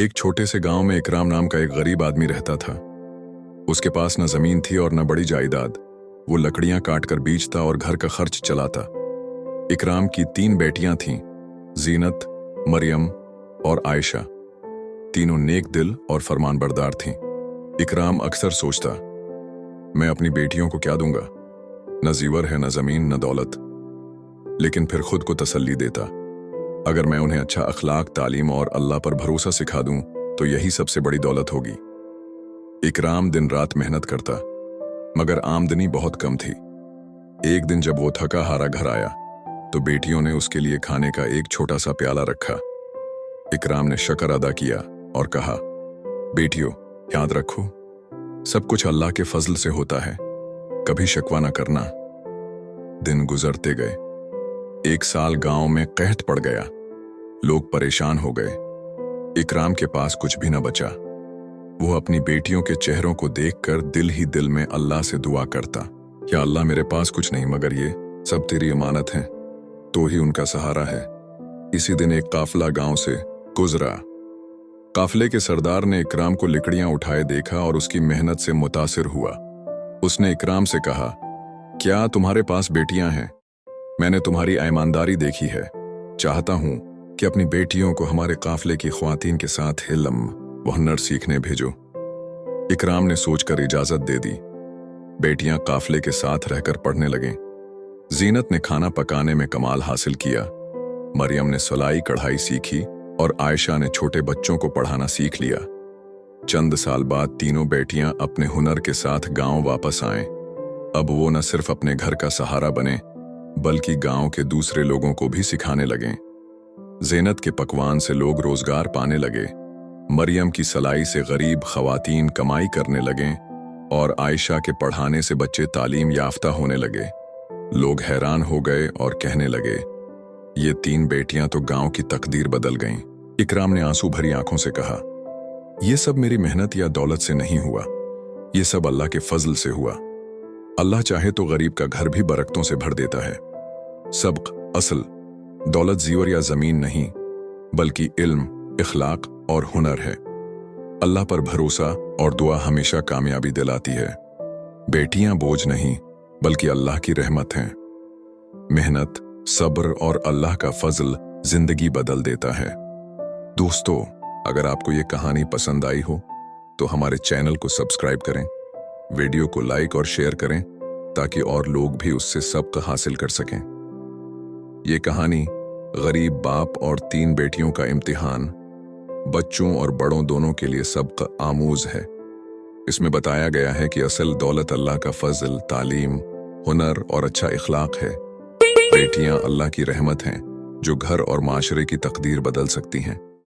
एक छोटे से गांव में इकराम नाम का एक गरीब आदमी रहता था। उसके पास न जमीन थी और न बड़ी जायदाद। वो लकड़ियां काटकर बेचता और घर का खर्च चलाता। इकराम की 3 बेटियां थीं, जीनत, मरियम और आयशा। तीनों नेक दिल और फरमानबरदार थीं। इकराम अक्सर सोचता, मैं अपनी बेटियों को क्या दूंगा? न जीवर है, न जमीन, न दौलत। लेकिन फिर खुद को तसल्ली देता, अगर मैं उन्हें अच्छा अखलाक, तालीम और अल्लाह पर भरोसा सिखा दूं तो यही सबसे बड़ी दौलत होगी। इकराम दिन रात मेहनत करता, मगर आमदनी बहुत कम थी। एक दिन जब वो थका हारा घर आया तो बेटियों ने उसके लिए खाने का एक छोटा सा प्याला रखा। इकराम ने शुक्र अदा किया और कहा, बेटियों, याद रखो, सब कुछ अल्लाह के फजल से होता है, कभी शिकवा न करना। दिन गुजरते गए। एक साल गांव में कहत पड़ गया। लोग परेशान हो गए। इकराम के पास कुछ भी न बचा। वो अपनी बेटियों के चेहरों को देखकर दिल ही दिल में अल्लाह से दुआ करता, या अल्लाह, मेरे पास कुछ नहीं मगर ये सब तेरी अमानत है, तो ही उनका सहारा है। इसी दिन एक काफिला गांव से गुजरा। काफिले के सरदार ने इकराम को लकड़ियां उठाए देखा और उसकी मेहनत से मुतासिर हुआ। उसने इकराम से कहा, क्या तुम्हारे पास बेटियां हैं? मैंने तुम्हारी ईमानदारी देखी है। चाहता हूं कि अपनी बेटियों को हमारे काफिले की ख्वातीन के साथ इल्म व हुनर सीखने भेजो। इकराम ने सोचकर इजाजत दे दी। बेटियां काफिले के साथ रहकर पढ़ने लगें। जीनत ने खाना पकाने में कमाल हासिल किया। मरियम ने सिलाई कढ़ाई सीखी और आयशा ने छोटे बच्चों को पढ़ाना सीख लिया। चंद साल बाद तीनों बेटियां अपने हुनर के साथ गांव वापस आएं। अब वो न सिर्फ अपने घर का सहारा बने बल्कि गांव के दूसरे लोगों को भी सिखाने लगें। ज़ीनत के पकवान से लोग रोजगार पाने लगे। मरियम की सिलाई से गरीब खवातीन कमाई करने लगें और आयशा के पढ़ाने से बच्चे तालीम याफ्ता होने लगे। लोग हैरान हो गए और कहने लगे, ये 3 बेटियां तो गांव की तकदीर बदल गईं। इकराम ने आंसू भरी आंखों से कहा, यह सब मेरी मेहनत या दौलत से नहीं हुआ, ये सब अल्लाह के फजल से हुआ। अल्लाह चाहे तो गरीब का घर भी बरकतों से भर देता है। सबक असल दौलत जीवर या जमीन नहीं, बल्कि इल्म, इखलाक और हुनर है। अल्लाह पर भरोसा और दुआ हमेशा कामयाबी दिलाती है। बेटियां बोझ नहीं बल्कि अल्लाह की रहमत हैं। मेहनत, सब्र और अल्लाह का फजल जिंदगी बदल देता है। दोस्तों, अगर आपको ये कहानी पसंद आई हो तो हमारे चैनल को सब्सक्राइब करें, वीडियो को लाइक और शेयर करें ताकि और लोग भी उससे सबक हासिल कर सकें। ये कहानी गरीब बाप और 3 बेटियों का इम्तिहान बच्चों और बड़ों दोनों के लिए सबक आमूज है। इसमें बताया गया है कि असल दौलत अल्लाह का फजल, तालीम, हुनर और अच्छा इखलाक है। बेटियां अल्लाह की रहमत हैं जो घर और माशरे की तकदीर बदल सकती हैं।